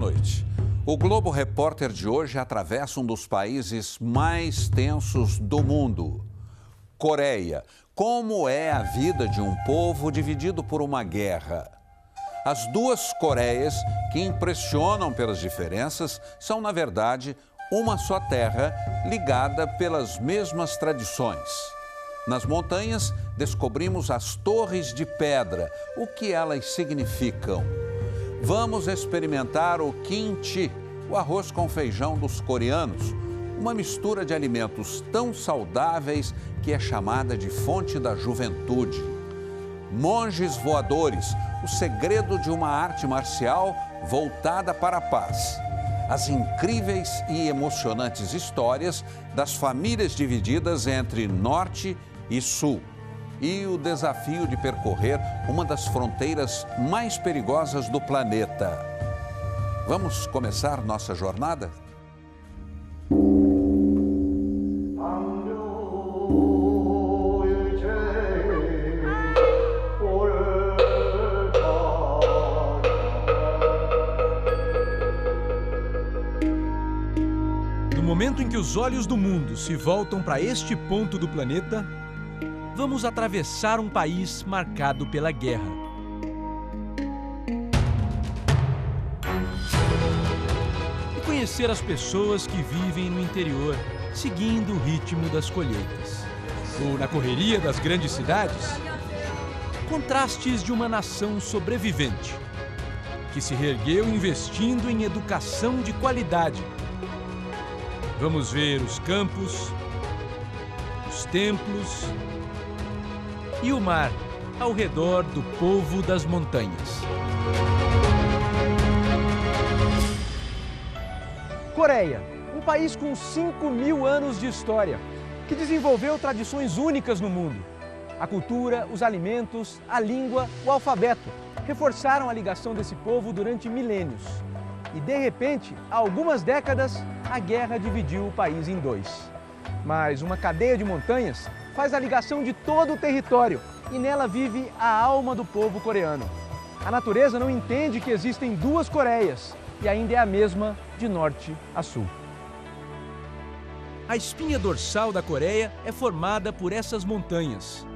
noite. O Globo Repórter de hoje atravessa um dos países mais tensos do mundo. Coreia. Como é a vida de um povo dividido por uma guerra? As duas Coreias, que impressionam pelas diferenças, são, na verdade, uma só terra ligada pelas mesmas tradições. Nas montanhas, descobrimos as torres de pedra, o que elas significam. Vamos experimentar o kimchi, o arroz com feijão dos coreanos, uma mistura de alimentos tão saudáveis que é chamada de fonte da juventude. Monges voadores, o segredo de uma arte marcial voltada para a paz. As incríveis e emocionantes histórias das famílias divididas entre norte e sul. E o desafio de percorrer uma das fronteiras mais perigosas do planeta. Vamos começar nossa jornada? No momento em que os olhos do mundo se voltam para este ponto do planeta, vamos atravessar um país marcado pela guerra. E conhecer as pessoas que vivem no interior, seguindo o ritmo das colheitas. Ou na correria das grandes cidades, contrastes de uma nação sobrevivente, que se reergueu investindo em educação de qualidade. Vamos ver os campos, os templos e o mar ao redor do povo das montanhas. Coreia, um país com 5.000 anos de história, que desenvolveu tradições únicas no mundo. A cultura, os alimentos, a língua, o alfabeto reforçaram a ligação desse povo durante milênios. E, de repente, há algumas décadas, a guerra dividiu o país em dois. Mas uma cadeia de montanhas faz a ligação de todo o território e nela vive a alma do povo coreano. A natureza não entende que existem duas Coreias e ainda é a mesma de norte a sul. A espinha dorsal da Coreia é formada por essas montanhas.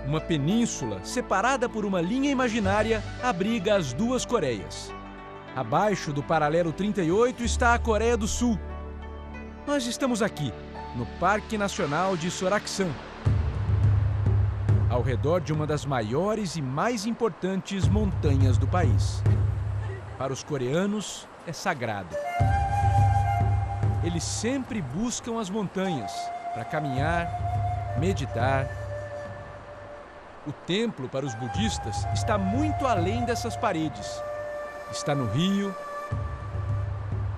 Uma península separada por uma linha imaginária abriga as duas Coreias. Abaixo do paralelo 38 está a Coreia do Sul. Nós estamos aqui, no Parque Nacional de Soraksan, ao redor de uma das maiores e mais importantes montanhas do país. Para os coreanos, é sagrado. Eles sempre buscam as montanhas para caminhar, meditar. O templo para os budistas está muito além dessas paredes. Está no rio,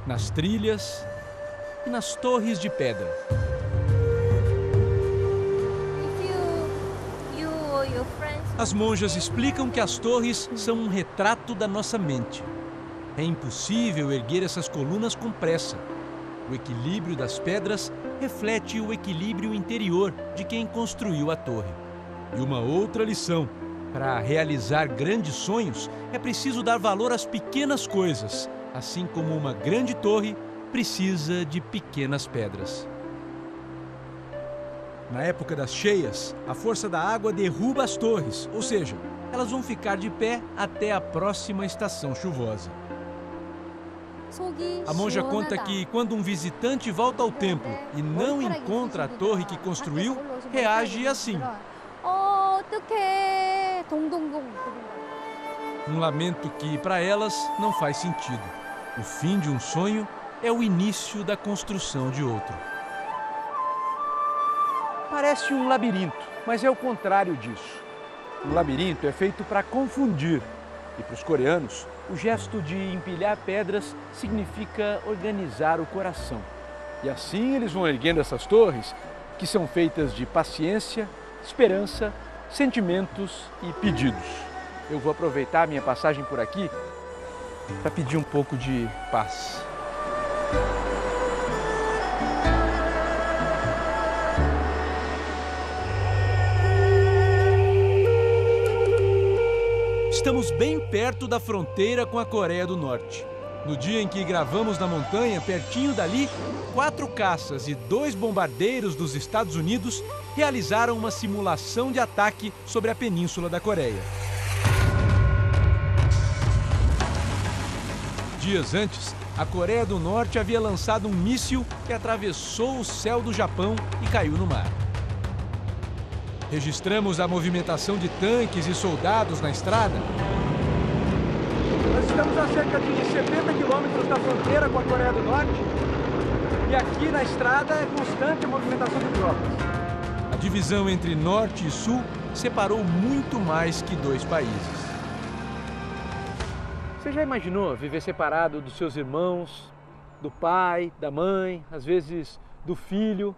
nas trilhas e nas torres de pedra. As monjas explicam que as torres são um retrato da nossa mente. É impossível erguer essas colunas com pressa. O equilíbrio das pedras reflete o equilíbrio interior de quem construiu a torre. E uma outra lição: para realizar grandes sonhos, é preciso dar valor às pequenas coisas, assim como uma grande torre precisa de pequenas pedras. Na época das cheias, a força da água derruba as torres, ou seja, elas vão ficar de pé até a próxima estação chuvosa. A monja conta que quando um visitante volta ao templo e não encontra a torre que construiu, reage assim. Um lamento que, para elas, não faz sentido. O fim de um sonho é o início da construção de outro. Parece um labirinto, mas é o contrário disso. Um labirinto é feito para confundir. E para os coreanos, o gesto de empilhar pedras significa organizar o coração. E assim eles vão erguendo essas torres, que são feitas de paciência, esperança, sentimentos e pedidos. Eu vou aproveitar a minha passagem por aqui para pedir um pouco de paz. Estamos bem perto da fronteira com a Coreia do Norte. No dia em que gravamos na montanha, pertinho dali, 4 caças e 2 bombardeiros dos Estados Unidos realizaram uma simulação de ataque sobre a Península da Coreia. Dias antes, a Coreia do Norte havia lançado um míssil que atravessou o céu do Japão e caiu no mar. Registramos a movimentação de tanques e soldados na estrada. Nós estamos a cerca de 70 quilômetros da fronteira com a Coreia do Norte e aqui na estrada é constante a movimentação de tropas. A divisão entre Norte e Sul separou muito mais que 2 países. Você já imaginou viver separado dos seus irmãos, do pai, da mãe, às vezes do filho,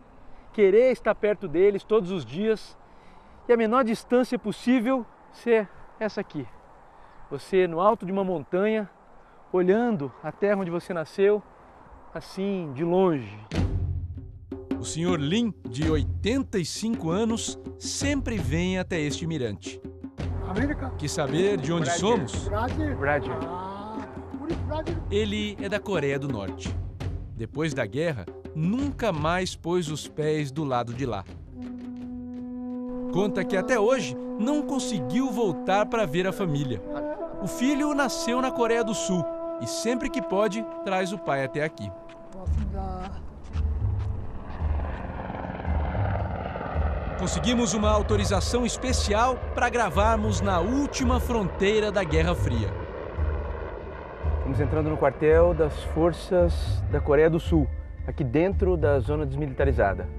querer estar perto deles todos os dias e a menor distância possível ser essa aqui? Você no alto de uma montanha, olhando a terra onde você nasceu, assim, de longe. O Sr. Lin, de 85 anos, sempre vem até este mirante. Quis saber de onde somos? Brasil. Ele é da Coreia do Norte. Depois da guerra, nunca mais pôs os pés do lado de lá. Conta que até hoje não conseguiu voltar para ver a família. O filho nasceu na Coreia do Sul e sempre que pode, traz o pai até aqui. Conseguimos uma autorização especial para gravarmos na última fronteira da Guerra Fria. Estamos entrando no quartel das forças da Coreia do Sul, aqui dentro da zona desmilitarizada.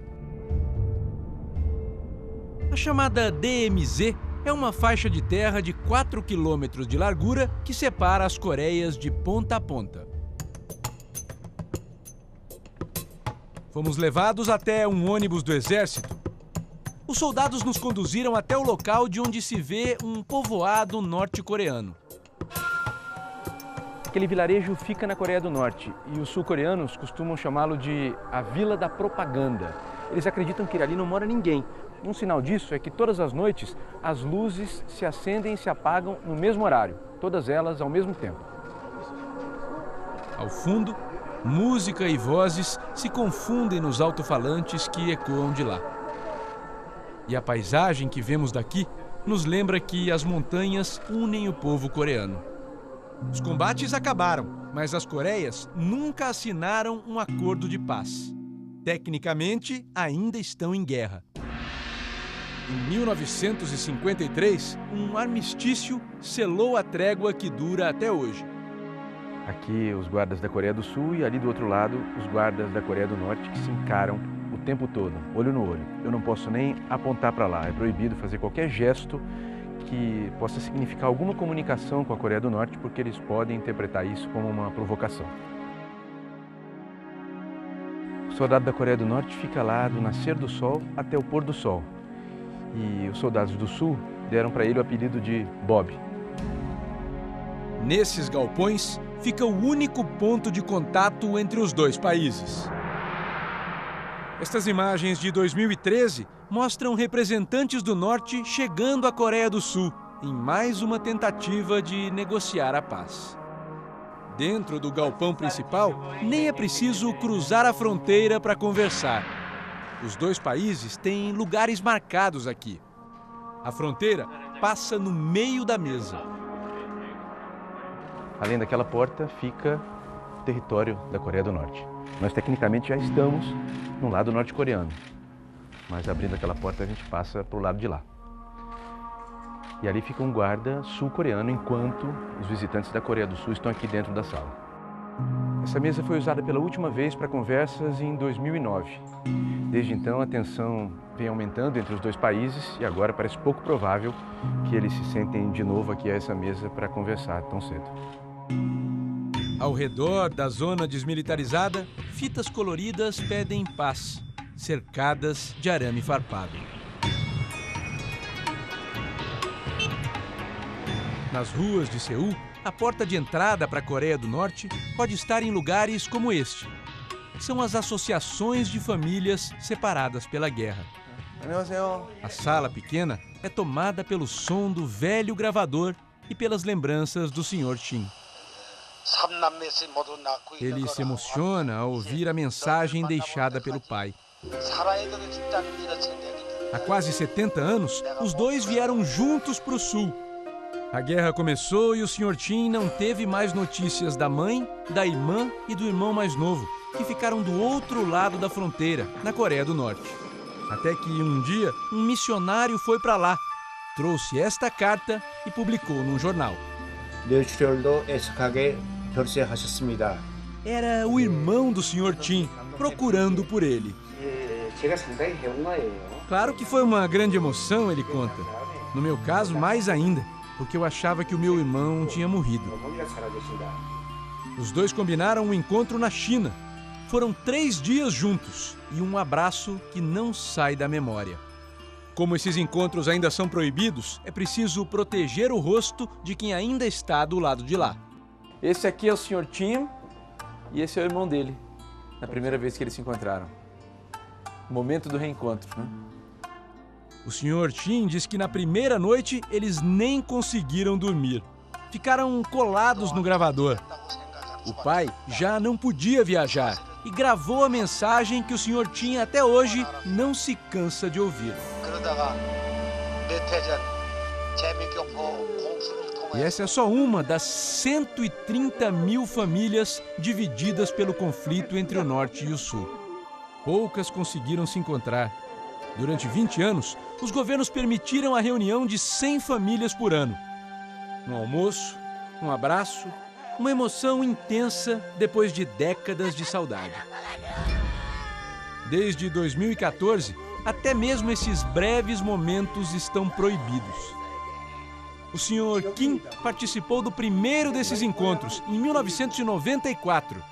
A chamada DMZ é uma faixa de terra de 4 quilômetros de largura que separa as Coreias de ponta a ponta. Fomos levados até um ônibus do exército. Os soldados nos conduziram até o local de onde se vê um povoado norte-coreano. Aquele vilarejo fica na Coreia do Norte e os sul-coreanos costumam chamá-lo de a Vila da Propaganda. Eles acreditam que ali não mora ninguém. Um sinal disso é que todas as noites as luzes se acendem e se apagam no mesmo horário, todas elas ao mesmo tempo. Ao fundo, música e vozes se confundem nos alto-falantes que ecoam de lá. E a paisagem que vemos daqui nos lembra que as montanhas unem o povo coreano. Os combates acabaram, mas as Coreias nunca assinaram um acordo de paz. Tecnicamente, ainda estão em guerra. Em 1953, um armistício selou a trégua que dura até hoje. Aqui os guardas da Coreia do Sul e ali do outro lado os guardas da Coreia do Norte que se encaram o tempo todo, olho no olho. Eu não posso nem apontar para lá, é proibido fazer qualquer gesto que possa significar alguma comunicação com a Coreia do Norte, porque eles podem interpretar isso como uma provocação. O soldado da Coreia do Norte fica lá do nascer do sol até o pôr do sol. E os soldados do Sul deram para ele o apelido de Bob. Nesses galpões fica o único ponto de contato entre os 2 países. Estas imagens de 2013 mostram representantes do Norte chegando à Coreia do Sul em mais uma tentativa de negociar a paz. Dentro do galpão principal, nem é preciso cruzar a fronteira para conversar. Os 2 países têm lugares marcados aqui. A fronteira passa no meio da mesa. Além daquela porta fica o território da Coreia do Norte. Nós tecnicamente já estamos no lado norte-coreano, mas abrindo aquela porta a gente passa para o lado de lá. E ali fica um guarda sul-coreano enquanto os visitantes da Coreia do Sul estão aqui dentro da sala. Essa mesa foi usada pela última vez para conversas em 2009. Desde então a tensão vem aumentando entre os 2 países e agora parece pouco provável que eles se sentem de novo aqui a essa mesa para conversar tão cedo. Ao redor da zona desmilitarizada, fitas coloridas pedem paz, cercadas de arame farpado. Nas ruas de Seul, a porta de entrada para a Coreia do Norte pode estar em lugares como este. São as associações de famílias separadas pela guerra. A sala pequena é tomada pelo som do velho gravador e pelas lembranças do Sr. Shin. Ele se emociona ao ouvir a mensagem deixada pelo pai. Há quase 70 anos, os dois vieram juntos para o sul. A guerra começou e o Sr. Tim não teve mais notícias da mãe, da irmã e do irmão mais novo, que ficaram do outro lado da fronteira, na Coreia do Norte. Até que um dia, um missionário foi para lá, trouxe esta carta e publicou num jornal. Era o irmão do Sr. Tim, procurando por ele. Claro que foi uma grande emoção, ele conta. No meu caso, mais ainda, porque eu achava que o meu irmão tinha morrido. Os dois combinaram um encontro na China. Foram 3 dias juntos e um abraço que não sai da memória. Como esses encontros ainda são proibidos, é preciso proteger o rosto de quem ainda está do lado de lá. Esse aqui é o Sr. Tim e esse é o irmão dele, na primeira vez que eles se encontraram. O momento do reencontro, né? O Sr. Tim diz que na primeira noite eles nem conseguiram dormir. Ficaram colados no gravador. O pai já não podia viajar e gravou a mensagem que o Sr. Tim até hoje não se cansa de ouvir. E essa é só uma das 130 mil famílias divididas pelo conflito entre o Norte e o Sul. Poucas conseguiram se encontrar. Durante 20 anos, os governos permitiram a reunião de 100 famílias por ano. Um almoço, um abraço, uma emoção intensa depois de décadas de saudade. Desde 2014, até mesmo esses breves momentos estão proibidos. O Sr. Kim participou do primeiro desses encontros, em 1994.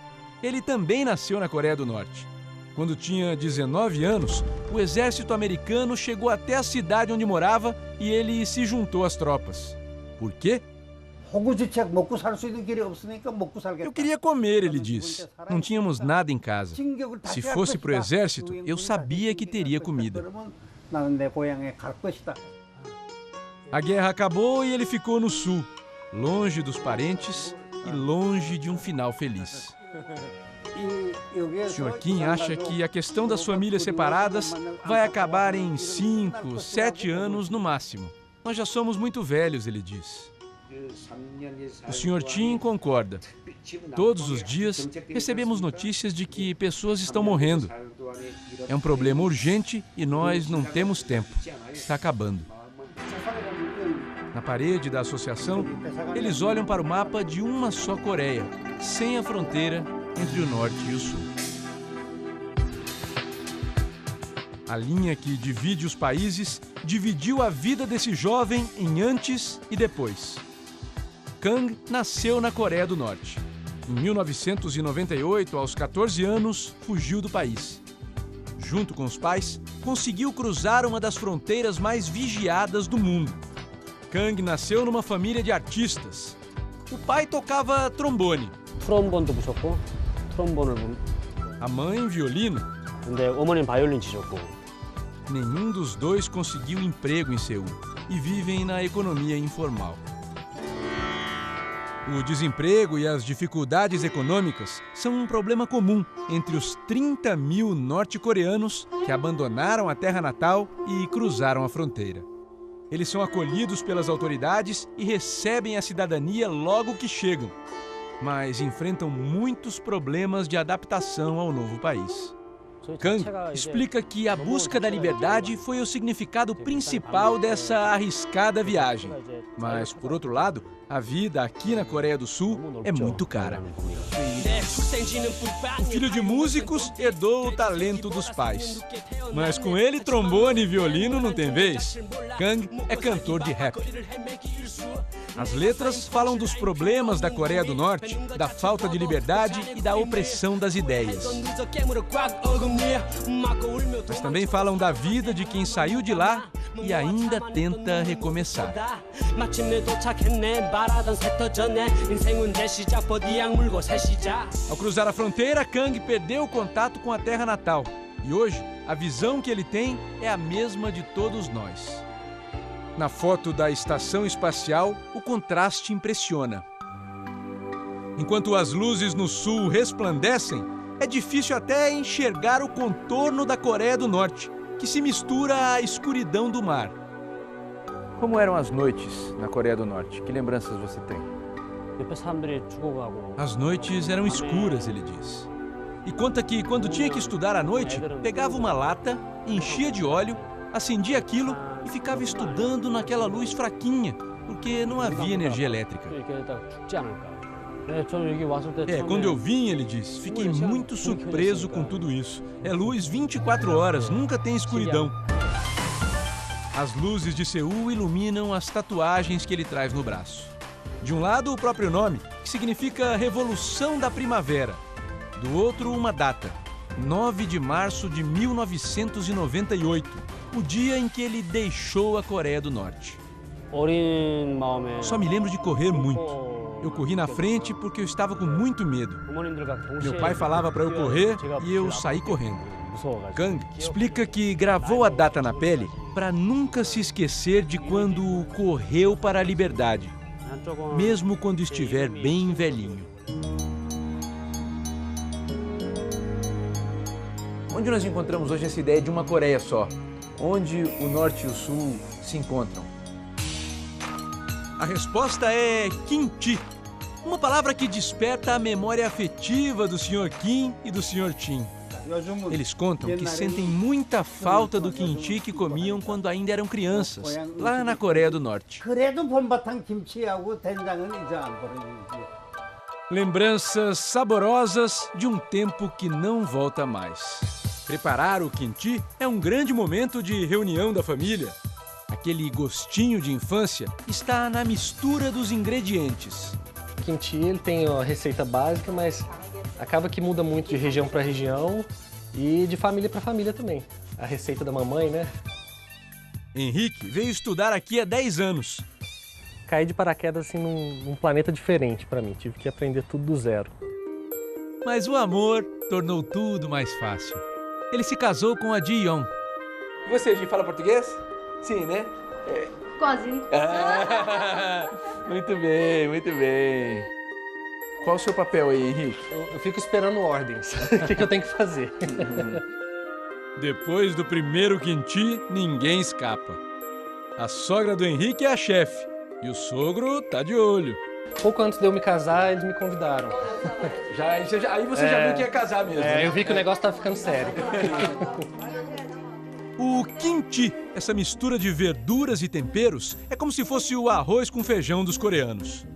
Ele também nasceu na Coreia do Norte. Quando tinha 19 anos, o exército americano chegou até a cidade onde morava e ele se juntou às tropas. Por quê? Eu queria comer, ele diz. Não tínhamos nada em casa. Se fosse para o exército, eu sabia que teria comida. A guerra acabou e ele ficou no sul, longe dos parentes e longe de um final feliz. O Sr. Kim acha que a questão das famílias separadas vai acabar em 5, 7 anos no máximo. Nós já somos muito velhos, ele diz. O Sr. Tim concorda. Todos os dias recebemos notícias de que pessoas estão morrendo. É um problema urgente e nós não temos tempo. Está acabando. Na parede da associação, eles olham para o mapa de uma só Coreia, sem a fronteira entre o Norte e o Sul. A linha que divide os países dividiu a vida desse jovem em antes e depois. Kang nasceu na Coreia do Norte. Em 1998, aos 14 anos, fugiu do país. Junto com os pais, conseguiu cruzar uma das fronteiras mais vigiadas do mundo. Kang nasceu numa família de artistas. O pai tocava trombone. 트럼본도 부셨고 트럼본을 A mãe, violino. 근데 어머니는 바이올린 치셨고. Nenhum dos dois conseguiu emprego em Seul e vivem na economia informal. O desemprego e as dificuldades econômicas são um problema comum entre os 30 mil norte-coreanos que abandonaram a terra natal e cruzaram a fronteira. Eles são acolhidos pelas autoridades e recebem a cidadania logo que chegam, mas enfrentam muitos problemas de adaptação ao novo país. Kang explica que a busca da liberdade foi o significado principal dessa arriscada viagem. Mas, por outro lado, a vida aqui na Coreia do Sul é muito cara. O filho de músicos herdou o talento dos pais. Mas com ele, trombone e violino não tem vez. Kang é cantor de rap. As letras falam dos problemas da Coreia do Norte, da falta de liberdade e da opressão das ideias. Mas também falam da vida de quem saiu de lá e ainda tenta recomeçar. Ao cruzar a fronteira, Kang perdeu o contato com a terra natal. E hoje, a visão que ele tem é a mesma de todos nós. Na foto da estação espacial, o contraste impressiona. Enquanto as luzes no sul resplandecem, é difícil até enxergar o contorno da Coreia do Norte, que se mistura à escuridão do mar. Como eram as noites na Coreia do Norte? Que lembranças você tem? 옆에 사람들이 죽어가고. As noites eram escuras, ele diz. E conta que, quando tinha que estudar à noite, pegava uma lata, enchia de óleo, acendia aquilo e ficava estudando naquela luz fraquinha, porque não havia energia elétrica. 이렇게 죽지 않을까. 네, 저는 여기 왔을 때 Quando eu vim, ele diz, fiquei muito surpreso com tudo isso. É luz 24 horas, nunca tem escuridão. As luzes de Seul iluminam as tatuagens que ele traz no braço. De um lado, o próprio nome, que significa Revolução da Primavera. Do outro, uma data, 9 de março de 1998, o dia em que ele deixou a Coreia do Norte. 어린 마음에 Só me lembro de correr muito. Eu corri na frente porque eu estava com muito medo. 부모님들과 동시에 Meu pai falava para eu correr e eu saí correndo. Kang explica que gravou a data na pele para nunca se esquecer de quando correu para a liberdade, mesmo quando estiver bem velhinho. Onde nós encontramos hoje essa ideia de uma Coreia só? Onde o norte e o sul se encontram? A resposta é kimchi, uma palavra que desperta a memória afetiva do Sr. Kim e do Sr. Chin. Eles contam que sentem muita falta do kimchi que comiam quando ainda eram crianças, lá na Coreia do Norte. 그래도 봄바탕 김치하고 된장은 이제 안 버려지지. Lembranças saborosas de um tempo que não volta mais. Preparar o kimchi é um grande momento de reunião da família. Aquele gostinho de infância está na mistura dos ingredientes. O kimchi ele tem a receita básica, mas acaba que muda muito de região para região e de família para família também. A receita da mamãe, né? Henrique veio estudar aqui há 10 anos. Caí de paraquedas assim num planeta diferente para mim. Tive que aprender tudo do zero. Mas o amor tornou tudo mais fácil. Ele se casou com a Ji-young. Você, Ji, fala português? Sim, né? Quase. Muito bem, muito bem. Qual o seu papel aí, Henrique? Eu fico esperando ordens. O que eu tenho que fazer? Depois do primeiro kimchi, ninguém escapa. A sogra do Henrique é a chefe e o sogro tá de olho. Pouco antes de eu me casar, eles me convidaram. Aí você já viu que ia casar mesmo. né? Eu vi que o negócio tava ficando sério. O kimchi, essa mistura de verduras e temperos, é como se fosse o arroz com feijão dos coreanos.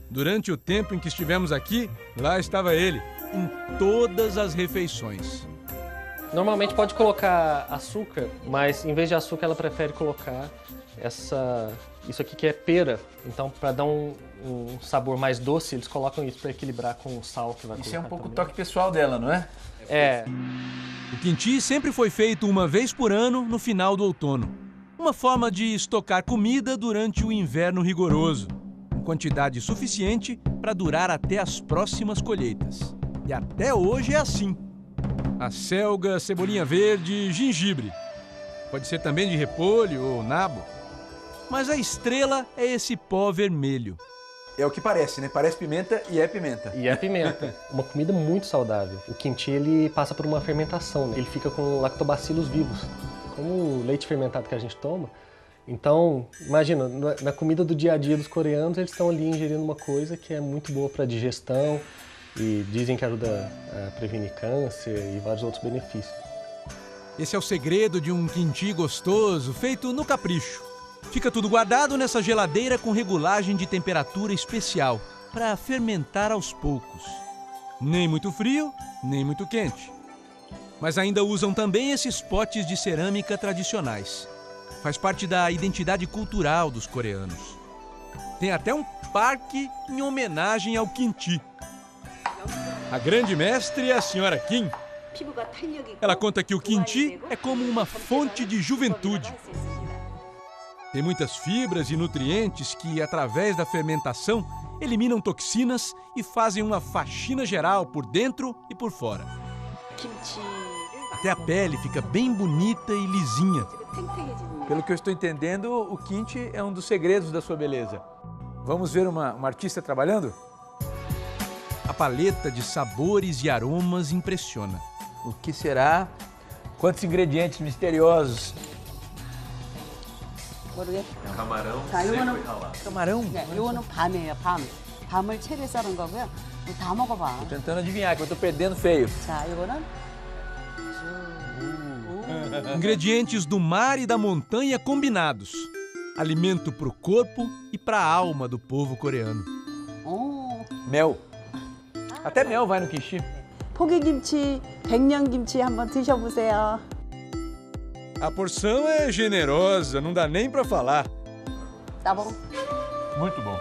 Durante o tempo em que estivemos aqui, lá estava ele, em todas as refeições. Normalmente pode colocar açúcar, mas em vez de açúcar ela prefere colocar isso aqui que é pera. Então, para dar um sabor mais doce, eles colocam isso para equilibrar com o sal que vai colocar. Isso é um pouco o também. toque pessoal dela, não é? É. O kimchi sempre foi feito uma vez por ano no final do outono. Uma forma de estocar comida durante o inverno rigoroso, em quantidade suficiente para durar até as próximas colheitas. E até hoje é assim. Acelga, cebolinha verde e gengibre. Pode ser também de repolho ou nabo. Mas a estrela é esse pó vermelho. É o que parece, né? Parece pimenta e é pimenta. E é pimenta. Uma comida muito saudável. O kimchi, ele passa por uma fermentação, né? Ele fica com lactobacilos vivos, como o leite fermentado que a gente toma. Então, imagina, na comida do dia a dia dos coreanos, eles estão ali ingerindo uma coisa que é muito boa para digestão e dizem que ajuda a prevenir câncer e vários outros benefícios. Esse é o segredo de um kimchi gostoso, feito no capricho. Fica tudo guardado nessa geladeira com regulagem de temperatura especial, para fermentar aos poucos. Nem muito frio, nem muito quente. Mas ainda usam também esses potes de cerâmica tradicionais. Faz parte da identidade cultural dos coreanos. Tem até um parque em homenagem ao kimchi. A grande mestre é a senhora Kim. Ela conta que o kimchi é como uma fonte de juventude. Tem muitas fibras e nutrientes que, através da fermentação, eliminam toxinas e fazem uma faxina geral por dentro e por fora. Até a pele fica bem bonita e lisinha. Pelo que eu estou entendendo, o kimchi é um dos segredos da sua beleza. Vamos ver uma artista trabalhando? paleta de sabores e aromas impressiona. O que será? Quantos ingredientes misteriosos. 모르겠어요. camarão 자, seco 이거는 e ralado. Camarão. 네, 이거는 밤이에요, 밤. 밤을 채를 썰은 거고요. 이거 다 먹어봐. Tentando adivinhar, que eu tô perdendo feio. 자, 이거는 Ingredientes do mar e da montanha combinados. Alimento para o corpo e para a alma do povo coreano. Mel. Até mel vai no kimchi. 포기김치, 백년김치 한번 드셔보세요. A porção é generosa, não dá nem para falar. 따봉. Muito bom.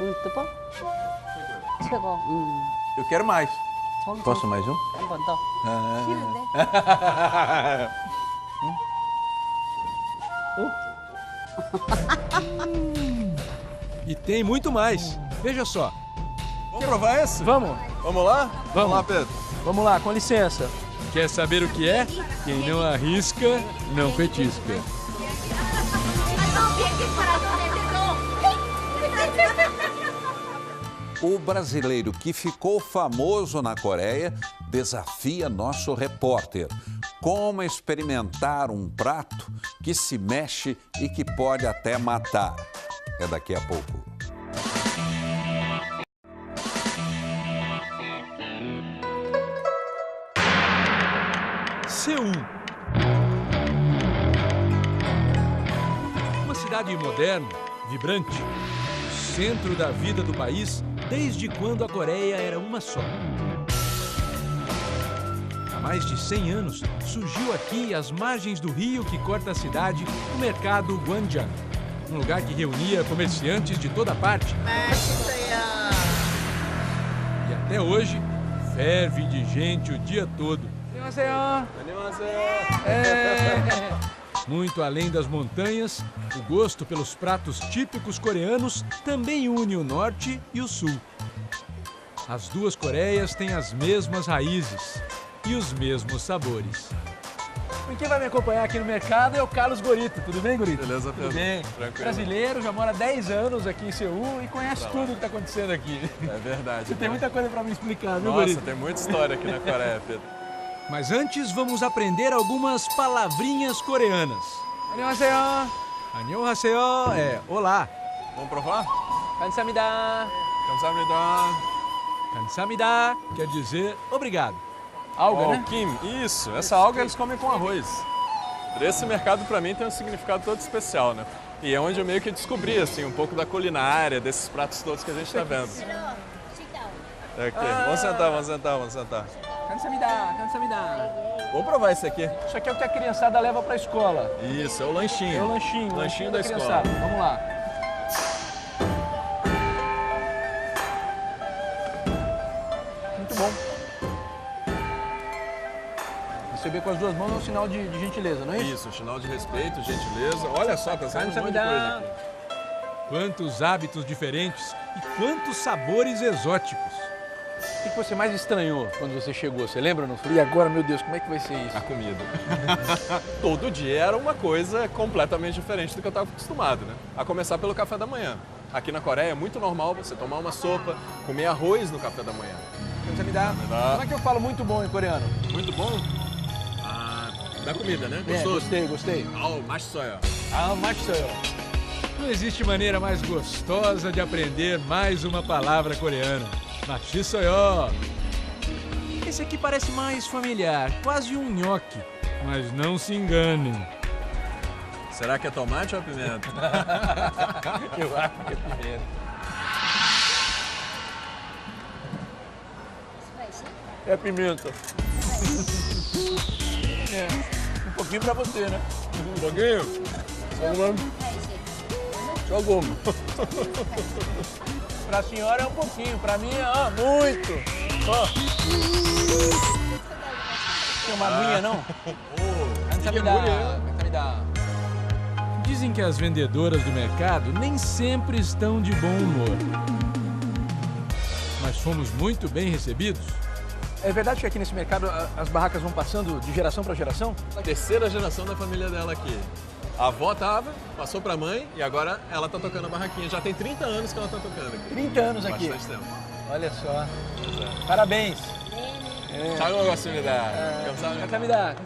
muito bom. 최고. Eu quero mais. 저기 Posso mais um? 한 번 더. 싫은데? E tem muito mais. Veja só. Vamos provar esse? Vamos. Vamos lá? Vamos lá, Pedro. Vamos lá, com licença. Quer saber o que é? Quem não arrisca, não petisca. O brasileiro que ficou famoso na Coreia desafia nosso repórter. Como experimentar um prato que se mexe e que pode até matar. É daqui a pouco. Seul. Uma cidade moderna, vibrante, o centro da vida do país desde quando a Coreia era uma só. Há mais de 100 anos, surgiu aqui, às margens do rio que corta a cidade, o mercado Gwangjang, um lugar que reunia comerciantes de toda parte. E até hoje, ferve de gente o dia todo. Muito além das montanhas, o gosto pelos pratos típicos coreanos também une o norte e o sul. As duas Coreias têm as mesmas raízes e os mesmos sabores. E quem vai me acompanhar aqui no mercado é o Carlos Gorito. Tudo bem, Gorito? Beleza, Tudo Pedro? bem. Tranquilo. Brasileiro, já mora 10 anos aqui em Seul e conhece tudo o que está acontecendo aqui. É verdade. Você tem muita coisa para me explicar, viu, Nossa, Gorito? tem muita história aqui na Coreia, Pedro. Mas antes vamos aprender algumas palavrinhas coreanas. 안녕하세요. Annyeonghaseyo é olá. Vamos provar? 감사합니다. Kamsahamnida. Kamsahamnida quer dizer obrigado. Alga, Oh, né? Kim, isso. Essa alga eles comem com arroz. Esse mercado pra mim tem um significado todo especial, né? E é onde eu meio que descobri, assim, um pouco da culinária, desses pratos todos que a gente tá vendo. É aqui. Vamos sentar, vamos sentar, vamos sentar. 감사합니다. 감사합니다. Vamos provar esse aqui. Isso aqui é o que a criançada leva para a escola. Isso, é o lanchinho. É o lanchinho. o Lanchinho da escola. criançada. Vamos lá. Muito bom. Receber com as duas mãos é um sinal de gentileza, não é isso? Isso, sinal de respeito, gentileza. Olha só, pensando um monte de coisa aqui. Quantos hábitos diferentes e quantos sabores exóticos. O que você mais estranhou quando você chegou? Você lembra? Não? E agora, meu Deus, como é que vai ser isso? A comida. Todo dia era uma coisa completamente diferente do que eu estava acostumado, né? A começar pelo café da manhã. Aqui na Coreia é muito normal você tomar uma sopa, comer arroz no café da manhã. Você me dá. Como é que eu falo muito bom em coreano? Muito bom. Ah, da comida, né? É, Gostoso? gostei. Oh, massoya. Ah, macho. Não existe maneira mais gostosa de aprender mais uma palavra coreana. Machisoyo. Esse aqui parece mais familiar, quase um nhoque. Mas não se enganem. Será que é tomate ou é pimenta? Eu acho que é pimenta. É pimenta. Um pouquinho pra você, né? Um pouquinho? Só goma. Pra senhora é um pouquinho, pra mim é muito. Ó. Tem uma aguinha, não? Me dá. Dizem que as vendedoras do mercado nem sempre estão de bom humor. Mas fomos muito bem recebidos. É verdade que aqui nesse mercado as barracas vão passando de geração para geração? A terceira geração da família dela aqui. A avó tava, passou pra mãe e agora ela tá tocando a barraquinha. Já tem 30 anos que ela tá tocando aqui. 30 anos aqui. Bastante tempo. Olha só. Parabéns. 잘 먹었습니다. 감사합니다.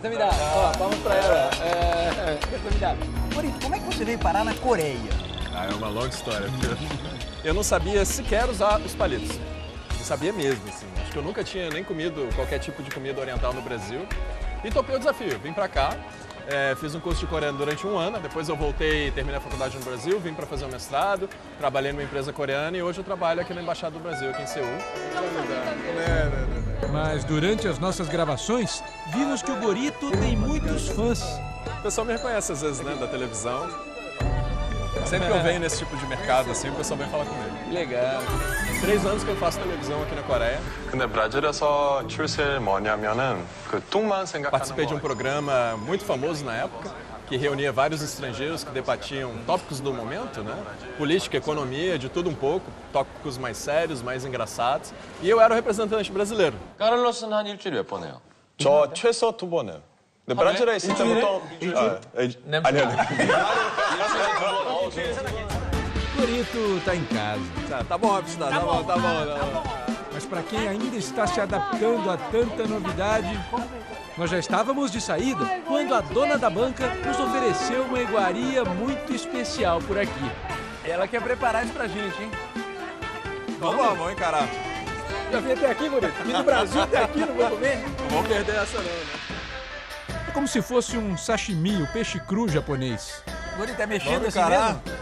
Ó, palmas pra ela. 감사합니다. Morito, como é que você veio parar na Coreia? É uma longa história. Eu não sabia sequer usar os palitos. Não sabia mesmo, assim. Acho que eu nunca tinha nem comido qualquer tipo de comida oriental no Brasil. E topei o desafio. Vim pra cá, fiz um curso de coreano durante 1 ano. Depois eu voltei, terminei a faculdade no Brasil, vim para fazer um mestrado. Trabalhei numa empresa coreana e hoje eu trabalho aqui na Embaixada do Brasil, aqui em Seul. Mas durante as nossas gravações, vimos que o Gorito tem muitos fãs. O pessoal me reconhece às vezes, né, da televisão. Sempre que eu venho nesse tipo de mercado, assim, o pessoal vem falar comigo. Legal. 3 anos que eu faço televisão aqui na Coreia. 근데 브라질에서 출세를 뭐냐면은 그 뚱만 생각하는 Participei de um programa muito famoso na época, que reunia vários estrangeiros que debatiam tópicos do momento, né? Política, economia, de tudo um pouco, tópicos mais sérios, mais engraçados. E eu era o representante brasileiro. 카를로스는 한 일주일에 몇 번 해요? 저 최소 2번 해요. 근데 브라질에 있을 때부터 아니요. Gorito tá em casa. Tá bom, Rapstar, tá bom. Mas para quem ainda está se adaptando a tanta novidade, nós já estávamos de saída quando a dona da banca nos ofereceu uma iguaria muito especial por aqui. Ela quer preparar isso pra gente, hein? Vamos encarar. Já vim até aqui, Gorito. Vim do Brasil até aqui, não vou comer? Não vamos perder essa não, né? É como se fosse um sashimi, o peixe cru japonês. Gorito, tá mexendo assim encarar? mesmo?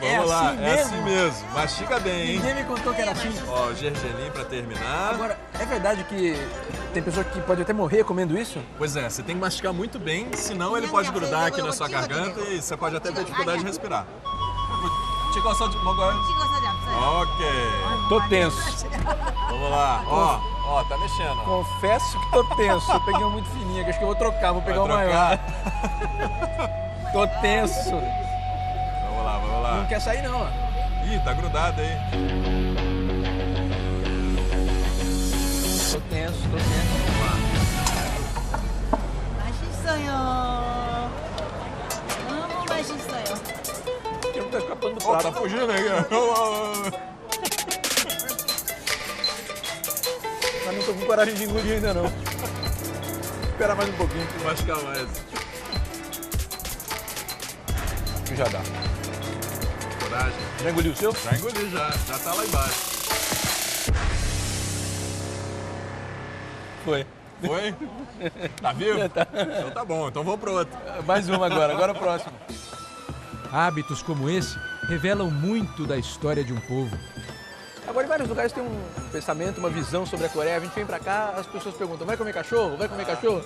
Vamos lá, é assim mesmo. Mastiga bem, hein? Ninguém me contou que era assim. Ó, o gergelim pra terminar. Agora, é verdade que tem pessoa que pode até morrer comendo isso? Pois é, você tem que mastigar muito bem, senão ele pode grudar aqui na sua garganta e você pode até ter dificuldade de respirar. Ok. Tô tenso. Vamos lá. Ó, tá mexendo. Ó. Confesso que tô tenso. Eu peguei uma muito fininha, que acho que eu vou trocar, vou pegar uma maior. Tô tenso. Vamos lá. Não quer sair não, ó. Ih, tá grudado aí. Tô tenso. 맛있어요. 너무 맛있어요. Eu não tá escapando do Ó, prato. tá fugindo aí. Mas não tô com coragem de engolir ainda não. Espera mais um pouquinho. Vou mastigar mais. Que já dá. Coragem. Já engoliu o seu? Já engoli, já tá lá embaixo. Foi. Foi? Tá vivo? Tá. Então tá bom, então vamos pro outro. Mais uma agora o próximo. Hábitos como esse revelam muito da história de um povo. Agora, em vários lugares tem um pensamento, uma visão sobre a Coreia. A gente vem pra cá, as pessoas perguntam, vai comer cachorro? Vai comer cachorro?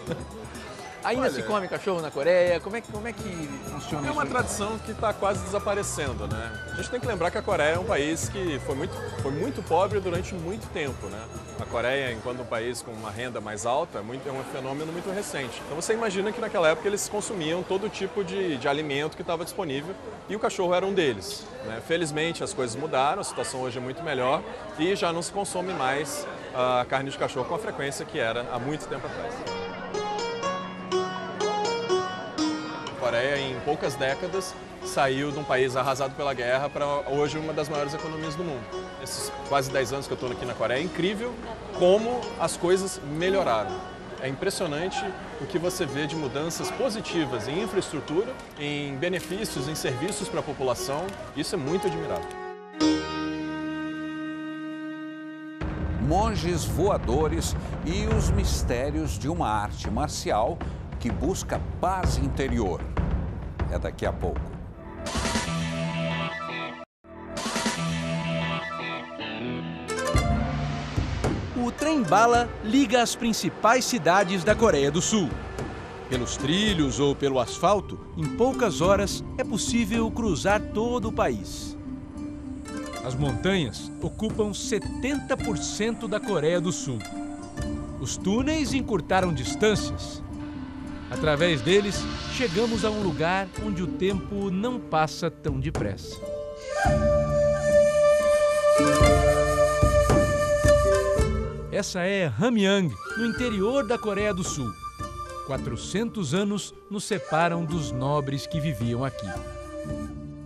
Ainda Olha, se come cachorro na Coreia? Como é que funciona É isso? uma tradição que está quase desaparecendo, né? A gente tem que lembrar que a Coreia é um país que foi muito pobre durante muito tempo, né? A Coreia, enquanto um país com uma renda mais alta, é um fenômeno muito recente. Então você imagina que naquela época eles consumiam todo tipo de alimento que estava disponível e o cachorro era um deles, né? Felizmente as coisas mudaram, a situação hoje é muito melhor e já não se consome mais a carne de cachorro com a frequência que era há muito tempo atrás. A Coreia, em poucas décadas, saiu de um país arrasado pela guerra para hoje uma das maiores economias do mundo. Esses quase 10 anos que eu estou aqui na Coreia, é incrível como as coisas melhoraram. É impressionante o que você vê de mudanças positivas em infraestrutura, em benefícios, em serviços para a população. Isso é muito admirável. Monges voadores e os mistérios de uma arte marcial que busca paz interior. É daqui a pouco. O trem-bala liga as principais cidades da Coreia do Sul. Pelos trilhos ou pelo asfalto, em poucas horas é possível cruzar todo o país. As montanhas ocupam 70% da Coreia do Sul. Os túneis encurtaram distâncias. Através deles, chegamos a um lugar onde o tempo não passa tão depressa. Essa é Hamyang, no interior da Coreia do Sul. 400 anos nos separam dos nobres que viviam aqui.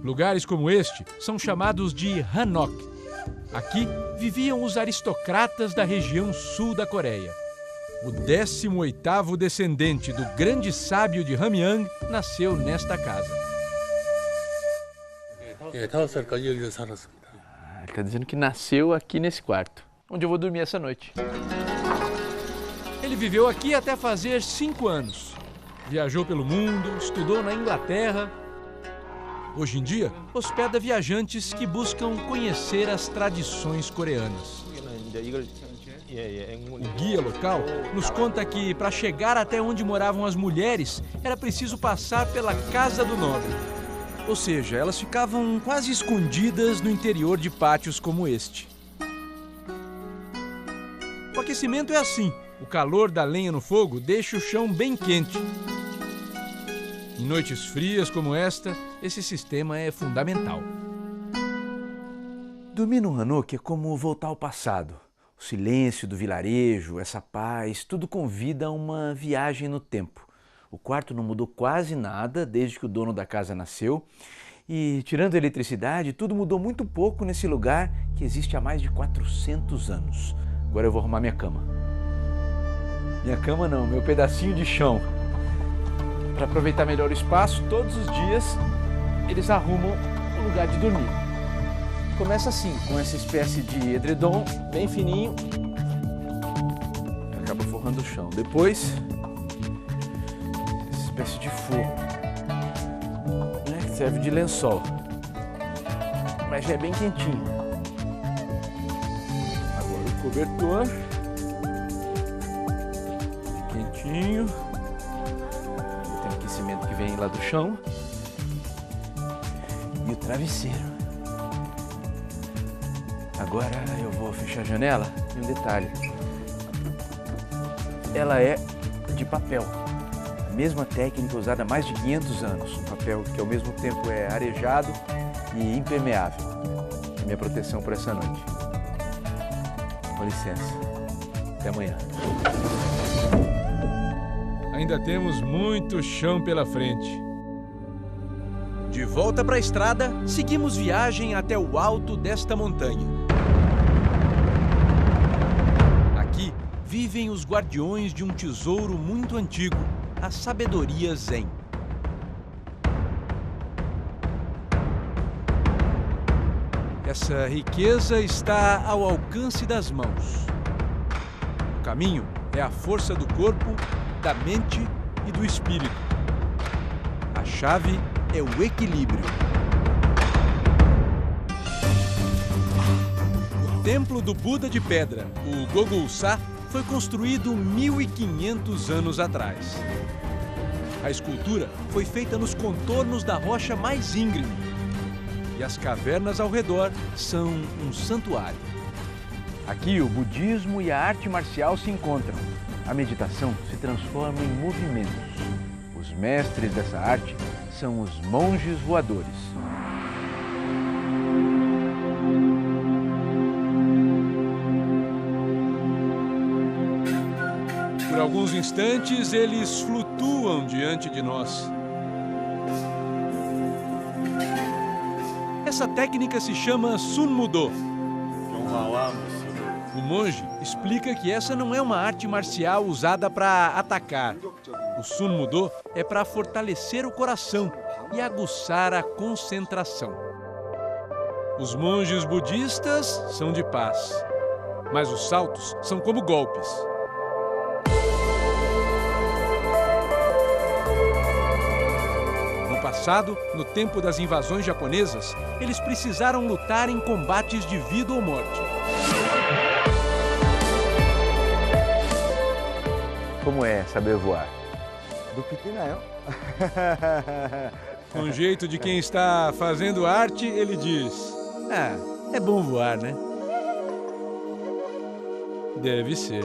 Lugares como este são chamados de Hanok. Aqui viviam os aristocratas da região sul da Coreia. O 18º descendente do grande sábio de Hamgyong nasceu nesta casa. 예, 5살까지 여기서 살았습니다. Ele está dizendo que nasceu aqui nesse quarto, onde eu vou dormir essa noite. Ele viveu aqui até fazer 5 anos. Viajou pelo mundo, estudou na Inglaterra. Hoje em dia, hospeda viajantes que buscam conhecer as tradições coreanas. O guia local nos conta que, para chegar até onde moravam as mulheres, era preciso passar pela Casa do Nobre. Ou seja, elas ficavam quase escondidas no interior de pátios como este. O aquecimento é assim. O calor da lenha no fogo deixa o chão bem quente. Em noites frias como esta, esse sistema é fundamental. Dormir no Hanok é como voltar ao passado. O silêncio do vilarejo, essa paz, tudo convida a uma viagem no tempo. O quarto não mudou quase nada desde que o dono da casa nasceu. E, tirando a eletricidade, tudo mudou muito pouco nesse lugar que existe há mais de 400 anos. Agora eu vou arrumar minha cama. Minha cama não, meu pedacinho de chão. Para aproveitar melhor o espaço, todos os dias eles arrumam um lugar de dormir. Começa assim, com essa espécie de edredom bem fininho. Acaba forrando o chão. Depois, essa espécie de forro, né, que serve de lençol. Mas já é bem quentinho. Agora o cobertor. Quentinho. Tem um aquecimento que vem lá do chão. E o travesseiro. Agora eu vou fechar a janela e um detalhe. Ela é de papel. A mesma técnica usada há mais de 500 anos. Um papel que ao mesmo tempo é arejado e impermeável. É minha proteção por essa noite. Com licença. Até amanhã. Ainda temos muito chão pela frente. De volta para a estrada, seguimos viagem até o alto desta montanha. Aqui vivem os guardiões de um tesouro muito antigo, a sabedoria Zen. Essa riqueza está ao alcance das mãos. O caminho é a força do corpo, da mente e do espírito. A chave é o equilíbrio. O templo do Buda de Pedra, o Gogol-sa, foi construído 1500 anos atrás. A escultura foi feita nos contornos da rocha mais íngreme. E as cavernas ao redor são um santuário. Aqui o budismo e a arte marcial se encontram. A meditação se transforma em movimentos. Os mestres dessa arte são os monges voadores. Por alguns instantes, eles flutuam diante de nós. Essa técnica se chama Sun Mudo. O monge explica que essa não é uma arte marcial usada para atacar. O Sun Mudo é para fortalecer o coração e aguçar a concentração. Os monges budistas são de paz, mas os saltos são como golpes. No passado, no tempo das invasões japonesas, eles precisaram lutar em combates de vida ou morte. Como é saber voar? Com o jeito de quem está fazendo arte, ele diz: "Ah, é bom voar, né?" Deve ser.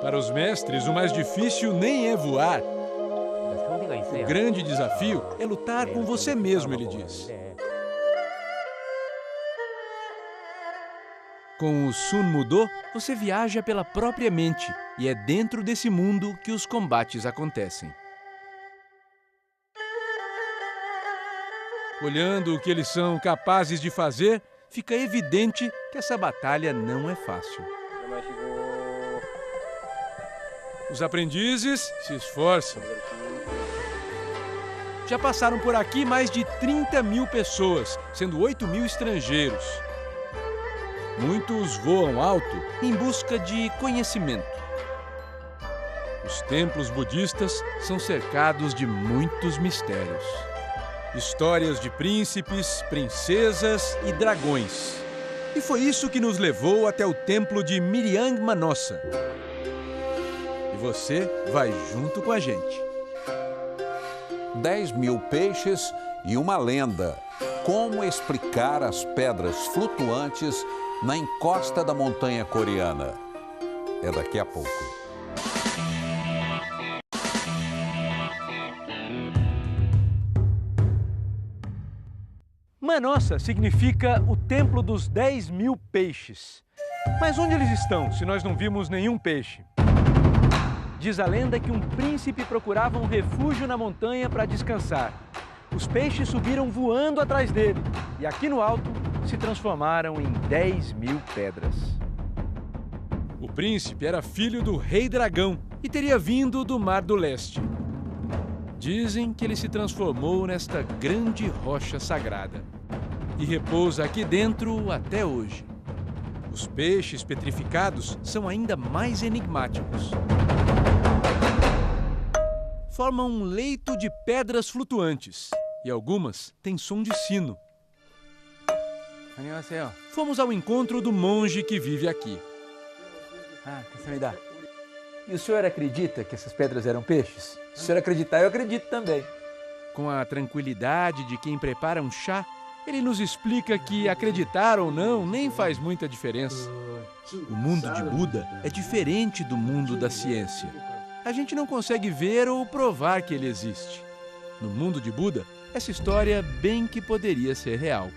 Para os mestres, o mais difícil nem é voar. O grande desafio é lutar com você mesmo, ele diz. Com o Sun Mudo, você viaja pela própria mente e é dentro desse mundo que os combates acontecem. Olhando o que eles são capazes de fazer, fica evidente que essa batalha não é fácil. Os aprendizes se esforçam. Já passaram por aqui mais de 30 mil pessoas, sendo 8 mil estrangeiros. Muitos voam alto em busca de conhecimento. Os templos budistas são cercados de muitos mistérios. Histórias de príncipes, princesas e dragões. E foi isso que nos levou até o templo de Miryang Manossa. E você vai junto com a gente. 10 mil peixes e uma lenda. Como explicar as pedras flutuantes na encosta da montanha coreana? É daqui a pouco. Manossa significa o templo dos 10 mil peixes. Mas onde eles estão, se nós não vimos nenhum peixe? Diz a lenda que um príncipe procurava um refúgio na montanha para descansar. Os peixes subiram voando atrás dele e aqui no alto se transformaram em 10 mil pedras. O príncipe era filho do rei dragão e teria vindo do Mar do Leste. Dizem que ele se transformou nesta grande rocha sagrada e repousa aqui dentro até hoje. Os peixes petrificados são ainda mais enigmáticos. Formam um leito de pedras flutuantes e algumas têm som de sino. Fomos ao encontro do monge que vive aqui. E o senhor acredita que essas pedras eram peixes? Se o senhor acreditar, eu acredito também. Com a tranquilidade de quem prepara um chá, ele nos explica que acreditar ou não nem faz muita diferença. O mundo de Buda é diferente do mundo da ciência. A gente não consegue ver ou provar que ele existe. No mundo de Buda, essa história bem que poderia ser real.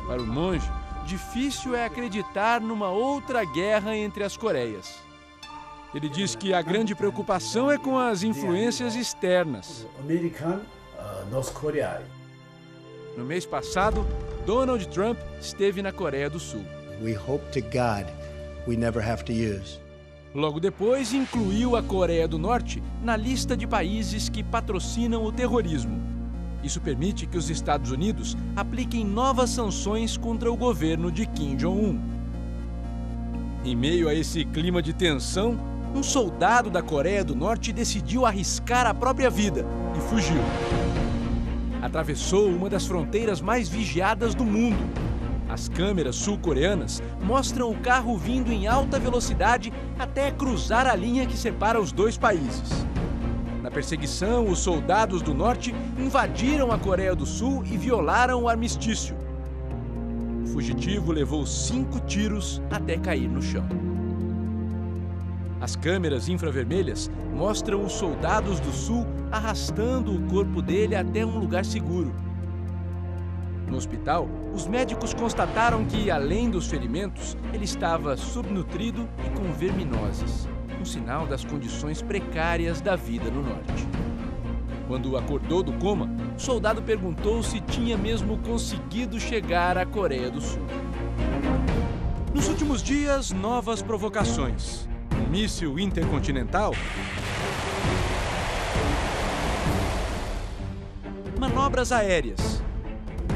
Para o monge, difícil é acreditar numa outra guerra entre as Coreias. Ele diz que a grande preocupação é com as influências externas. No mês passado, Donald Trump esteve na Coreia do Sul. We hope to God we never have to use. Logo depois, incluiu a Coreia do Norte na lista de países que patrocinam o terrorismo. Isso permite que os Estados Unidos apliquem novas sanções contra o governo de Kim Jong-un. Em meio a esse clima de tensão, um soldado da Coreia do Norte decidiu arriscar a própria vida e fugiu. Atravessou uma das fronteiras mais vigiadas do mundo. As câmeras sul-coreanas mostram o carro vindo em alta velocidade até cruzar a linha que separa os dois países. Na perseguição, os soldados do norte invadiram a Coreia do Sul e violaram o armistício. O fugitivo levou 5 tiros até cair no chão. As câmeras infravermelhas mostram os soldados do Sul arrastando o corpo dele até um lugar seguro. No hospital, os médicos constataram que, além dos ferimentos, ele estava subnutrido e com verminoses, um sinal das condições precárias da vida no norte. Quando acordou do coma, o soldado perguntou se tinha mesmo conseguido chegar à Coreia do Sul. Nos últimos dias, novas provocações. Um míssil intercontinental, manobras aéreas,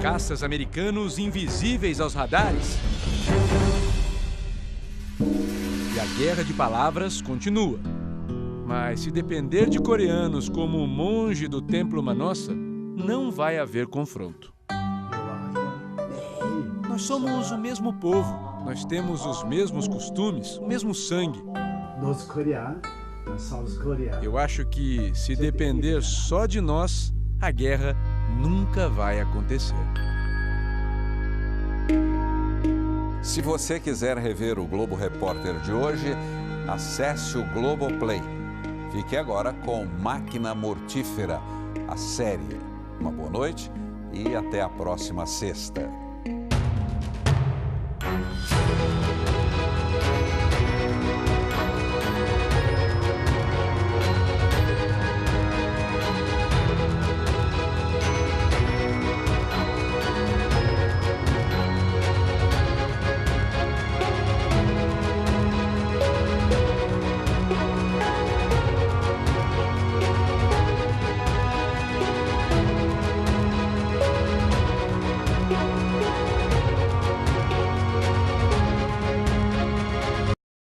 caças americanos invisíveis aos radares. E a guerra de palavras continua. Mas se depender de coreanos como o monge do Templo Manossa, não vai haver confronto. Nós somos o mesmo povo, nós temos os mesmos costumes, o mesmo sangue. Eu acho que, se depender só de nós, a guerra nunca vai acontecer. Se você quiser rever o Globo Repórter de hoje, acesse o Globoplay. Fique agora com Máquina Mortífera, a série. Uma boa noite e até a próxima sexta.